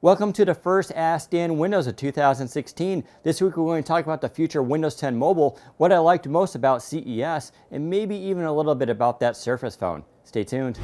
Welcome to the first Ask Dan Windows of 2016. This week we're going to talk about the future of Windows 10 Mobile, what I liked most about CES, and maybe even a little bit about that Surface phone. Stay tuned.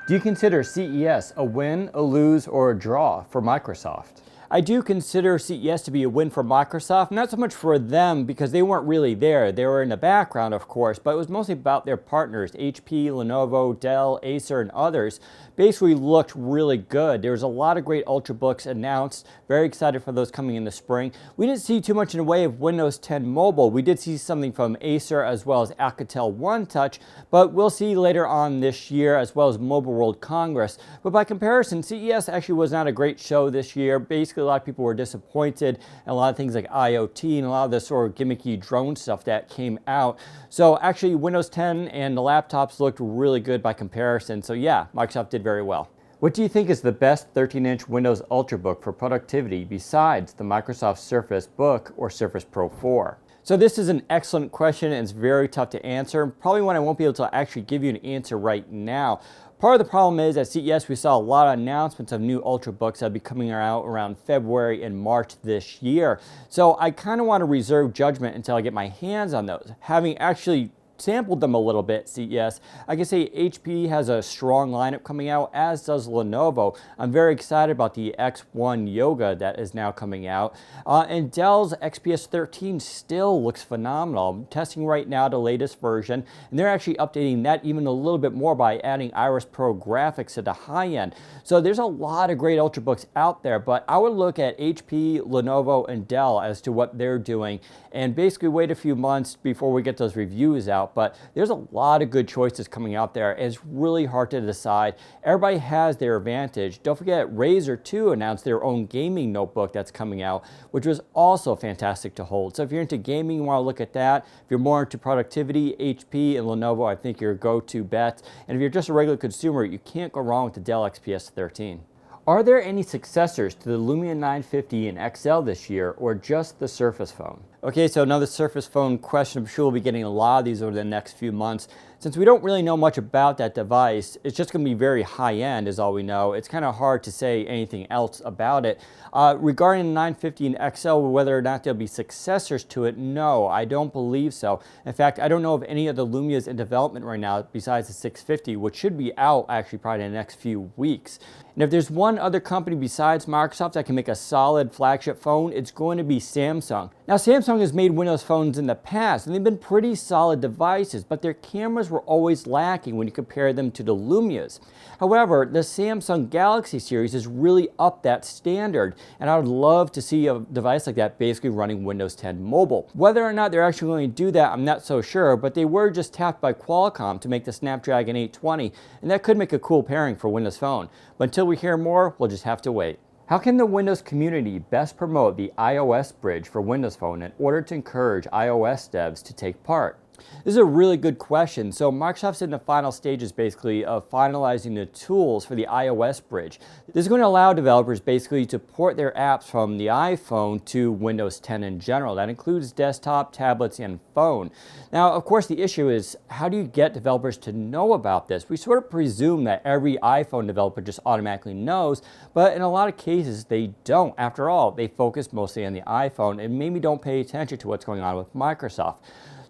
Do you consider CES a win, a lose, or a draw for Microsoft? I do consider CES to be a win for Microsoft, not so much for them because they weren't really there. They were in the background, of course, but it was mostly about their partners, HP, Lenovo, Dell, Acer, and others. Basically looked really good. There was a lot of great Ultrabooks announced. Very excited for those coming in the spring. We didn't see too much in the way of Windows 10 Mobile. We did see something from Acer as well as Alcatel One Touch, but we'll see later on this year as well as Mobile World Congress. But by comparison, CES actually was not a great show this year. Basically, a lot of people were disappointed, and a lot of things like IoT and a lot of the sort of gimmicky drone stuff that came out. So actually, Windows 10 and the laptops looked really good by comparison. So yeah, Microsoft did very well. What do you think is the best 13-inch Windows Ultrabook for productivity besides the Microsoft Surface Book or Surface Pro 4? So this is an excellent question and it's very tough to answer. Probably one I won't be able to actually give you an answer right now. Part of the problem is at CES we saw a lot of announcements of new Ultrabooks that'll be coming out around February and March this year. So I kind of want to reserve judgment until I get my hands on those. Having actually sampled them a little bit at CES, I can say HP has a strong lineup coming out, as does Lenovo. I'm very excited about the X1 Yoga that is now coming out. And Dell's XPS 13 still looks phenomenal. I'm testing right now the latest version, and they're actually updating that even a little bit more by adding Iris Pro graphics at the high end. So there's a lot of great Ultrabooks out there, but I would look at HP, Lenovo, and Dell as to what they're doing, and basically wait a few months before we get those reviews out. But there's a lot of good choices coming out there. It's really hard to decide. Everybody has their advantage. Don't forget, Razer too announced their own gaming notebook that's coming out, which was also fantastic to hold. So if you're into gaming, you want to look at that. If you're more into productivity, HP and Lenovo, I think, are your go-to bets. And if you're just a regular consumer, you can't go wrong with the Dell XPS 13. Are there any successors to the Lumia 950 and XL this year, or just the Surface phone? Okay, so another Surface phone question. I'm sure we'll be getting a lot of these over the next few months. Since we don't really know much about that device, it's just going to be very high-end is all we know. It's kind of hard to say anything else about it. Regarding the 950 and XL, whether or not there'll be successors to it, no, I don't believe so. In fact, I don't know of any of the Lumias in development right now besides the 650, which should be out actually probably in the next few weeks. And if there's one other company besides Microsoft that can make a solid flagship phone, it's going to be Samsung. Now, Samsung has made Windows phones in the past, and they've been pretty solid devices, but their cameras were always lacking when you compare them to the Lumias. However, the Samsung Galaxy series has really upped that standard, and I would love to see a device like that basically running Windows 10 Mobile. Whether or not they're actually going to do that, I'm not so sure, but they were just tapped by Qualcomm to make the Snapdragon 820, and that could make a cool pairing for Windows Phone. But until we hear more, we'll just have to wait. How can the Windows community best promote the iOS bridge for Windows Phone in order to encourage iOS devs to take part? This is a really good question. So Microsoft's in the final stages basically of finalizing the tools for the iOS bridge. This is going to allow developers basically to port their apps from the iPhone to Windows 10 in general. That includes desktop, tablets, and phone. Now, of course, the issue is how do you get developers to know about this? We sort of presume that every iPhone developer just automatically knows, but in a lot of cases they don't. After all, they focus mostly on the iPhone and maybe don't pay attention to what's going on with Microsoft.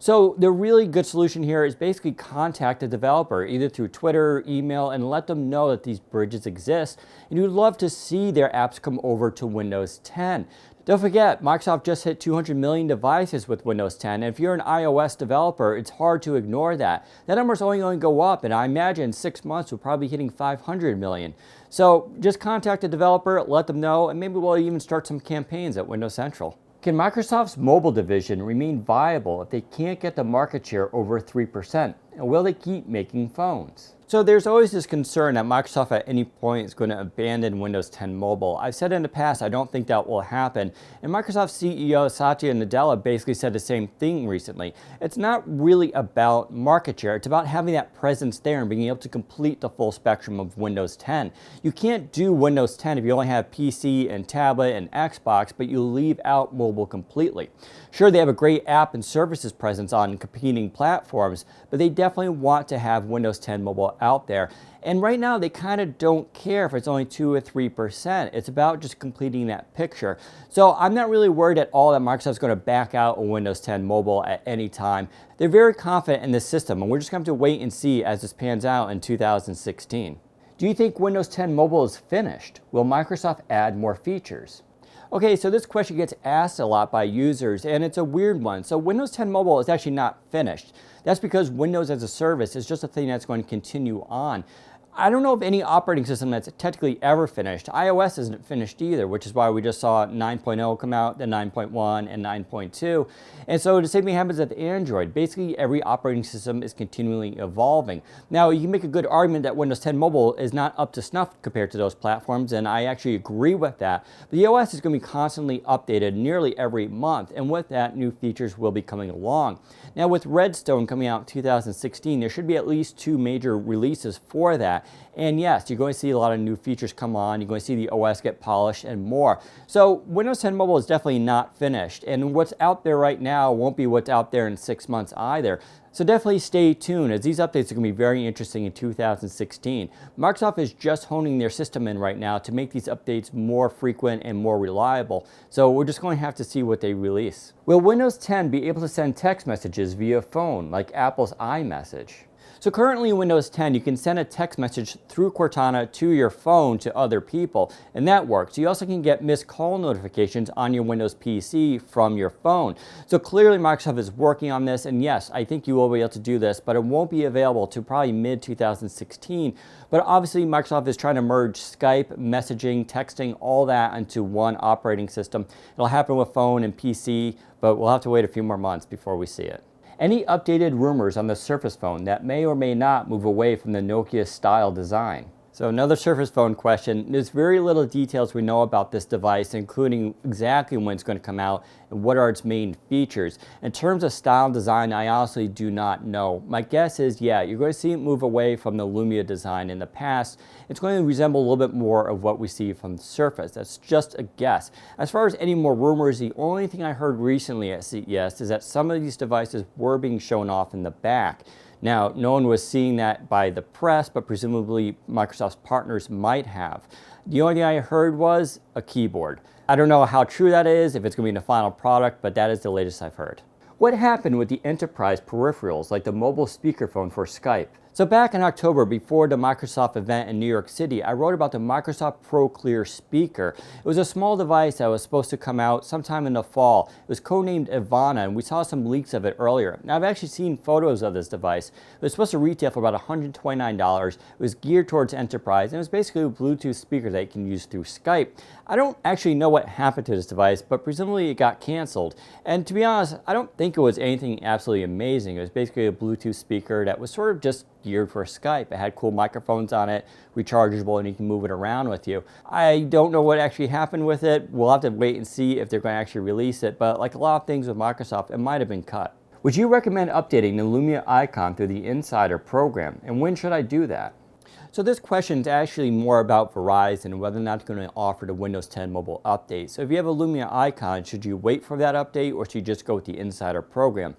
So the really good solution here is basically contact the developer either through Twitter, email, and let them know that these bridges exist, and you'd love to see their apps come over to Windows 10. Don't forget, Microsoft just hit 200 million devices with Windows 10, and if you're an iOS developer, it's hard to ignore that. That number's only going to go up, and I imagine in 6 months we're probably hitting 500 million. So just contact the developer, let them know, and maybe we'll even start some campaigns at Windows Central. Can Microsoft's mobile division remain viable if they can't get the market share over 3%? And will they keep making phones? So there's always this concern that Microsoft at any point is going to abandon Windows 10 Mobile. I've said in the past I don't think that will happen, and Microsoft CEO Satya Nadella basically said the same thing recently. It's not really about market share, it's about having that presence there and being able to complete the full spectrum of Windows 10. You can't do Windows 10 if you only have PC and tablet and Xbox, but you leave out mobile completely. Sure, they have a great app and services presence on competing platforms, but they definitely want to have Windows 10 Mobile out there. And right now, they kind of don't care if it's only 2 or 3%. It's about just completing that picture. So I'm not really worried at all that Microsoft's going to back out on Windows 10 Mobile at any time. They're very confident in this system, and we're just going to have to wait and see as this pans out in 2016. Do you think Windows 10 Mobile is finished? Will Microsoft add more features? Okay, so this question gets asked a lot by users, and it's a weird one. So Windows 10 Mobile is actually not finished. That's because Windows as a service is just a thing that's going to continue on. I don't know of any operating system that's technically ever finished. iOS isn't finished either, which is why we just saw 9.0 come out, then 9.1 and 9.2. And so the same thing happens with Android. Basically, every operating system is continually evolving. Now, you can make a good argument that Windows 10 Mobile is not up to snuff compared to those platforms, and I actually agree with that. But the OS is going to be constantly updated nearly every month, and with that, new features will be coming along. Now, with Redstone coming out in 2016, there should be at least 2 major releases for that. And yes, you're going to see a lot of new features come on. You're going to see the OS get polished and more. So Windows 10 Mobile is definitely not finished. And what's out there right now won't be what's out there in 6 months either. So definitely stay tuned, as these updates are going to be very interesting in 2016. Microsoft is just honing their system in right now to make these updates more frequent and more reliable. So we're just going to have to see what they release. Will Windows 10 be able to send text messages via phone like Apple's iMessage? So currently in Windows 10, you can send a text message through Cortana to your phone to other people, and that works. You also can get missed call notifications on your Windows PC from your phone. So clearly Microsoft is working on this, and yes, I think you will be able to do this, but it won't be available to probably mid-2016. But obviously Microsoft is trying to merge Skype, messaging, texting, all that into one operating system. It'll happen with phone and PC, but we'll have to wait a few more months before we see it. Any updated rumors on the Surface phone that may or may not move away from the Nokia style design? So another Surface phone question. There's very little details we know about this device, including exactly when it's going to come out and what are its main features. In terms of style and design, I honestly do not know. My guess is, yeah, you're going to see it move away from the Lumia design in the past. It's going to resemble a little bit more of what we see from the Surface. That's just a guess. As far as any more rumors, the only thing I heard recently at CES is that some of these devices were being shown off in the back. Now, no one was seeing that by the press, but presumably Microsoft's partners might have. The only thing I heard was a keyboard. I don't know how true that is, if it's going to be in the final product, but that is the latest I've heard. What happened with the enterprise peripherals like the mobile speakerphone for Skype? So back in October, before the Microsoft event in New York City, I wrote about the Microsoft Procure speaker. It was a small device that was supposed to come out sometime in the fall. It was codenamed Ivana, and we saw some leaks of it earlier. Now, I've actually seen photos of this device. It was supposed to retail for about $129. It was geared towards enterprise, and it was basically a Bluetooth speaker that you can use through Skype. I don't actually know what happened to this device, but presumably it got canceled. And to be honest, I don't think it was anything absolutely amazing. It was basically a Bluetooth speaker that was sort of just geared for Skype. It had cool microphones on it, rechargeable, and you can move it around with you. I don't know what actually happened with it. We'll have to wait and see if they're going to actually release it, but like a lot of things with Microsoft, it might have been cut. Would you recommend updating the Lumia Icon through the Insider program, and when should I do that? So this question is actually more about Verizon and whether or not it's going to offer the Windows 10 mobile update. So if you have a Lumia Icon, should you wait for that update, or should you just go with the Insider program?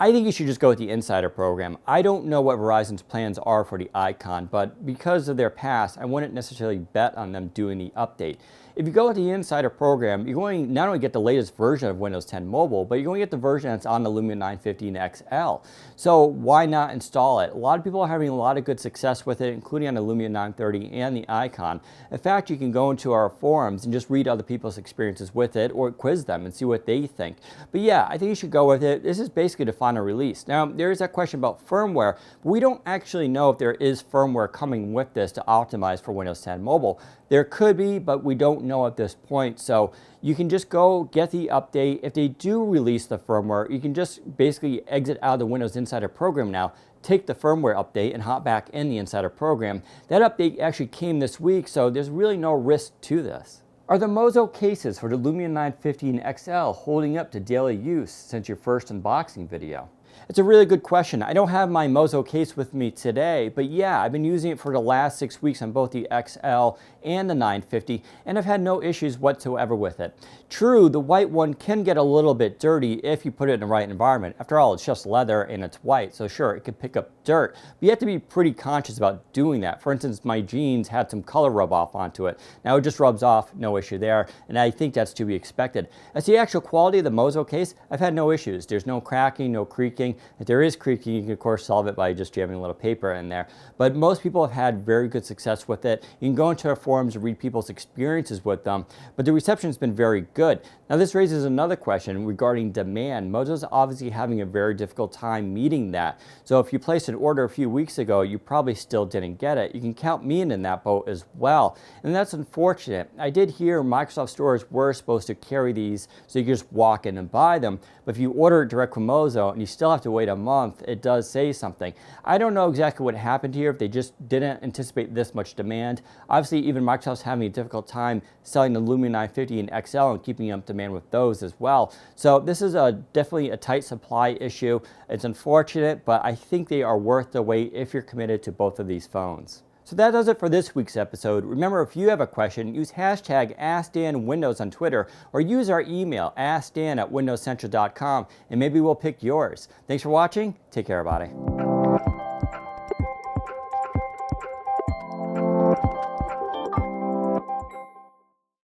I think you should just go with the Insider program. I don't know what Verizon's plans are for the Icon, but because of their past, I wouldn't necessarily bet on them doing the update. If you go with the Insider program, you're going to not only get the latest version of Windows 10 Mobile, but you're going to get the version that's on the Lumia 950 XL. So why not install it? A lot of people are having a lot of good success with it, including on the Lumia 930 and the Icon. In fact, you can go into our forums and just read other people's experiences with it, or quiz them and see what they think. But yeah, I think you should go with it. This is basically the final release. Now, there is that question about firmware. We don't actually know if there is firmware coming with this to optimize for Windows 10 Mobile. There could be, but we don't know at this point. So you can just go get the update. If they do release the firmware, you can just basically exit out of the Windows Insider program now, take the firmware update, and hop back in the Insider program. That update actually came this week, so there's really no risk to this. Are the Mozo cases for the Lumia 950 XL holding up to daily use since your first unboxing video? It's a really good question. I don't have my Mozo case with me today, but yeah, I've been using it for the last 6 weeks on both the XL and the 950, and I've had no issues whatsoever with it. True, the white one can get a little bit dirty if you put it in the right environment. After all, it's just leather and it's white, so sure, it can pick up dirt, but you have to be pretty conscious about doing that. For instance, my jeans had some color rub off onto it. Now it just rubs off, no issue there, and I think that's to be expected. As the actual quality of the Mozo case, I've had no issues. There's no cracking, no creaking. If there is creaking, you can of course solve it by just jamming a little paper in there. But most people have had very good success with it. You can go into our forums and read people's experiences with them, but the reception has been very good. Now this raises another question regarding demand. Mozo's obviously having a very difficult time meeting that. So if you placed an order a few weeks ago, you probably still didn't get it. You can count me in that boat as well. And that's unfortunate. I did hear Microsoft stores were supposed to carry these so you could just walk in and buy them. But if you order it direct from Mozo and you still have to wait a month, it does say something. I don't know exactly what happened here, if they just didn't anticipate this much demand. Obviously, even Microsoft's having a difficult time selling the Lumia 950 and XL and keeping up demand with those as well. So this is definitely a tight supply issue. It's unfortunate, but I think they are worth the wait if you're committed to both of these phones. So that does it for this week's episode. Remember, if you have a question, use hashtag AskDanWindows on Twitter or use our email, askdan@windowscentral.com, and maybe we'll pick yours. Thanks for watching. Take care, everybody.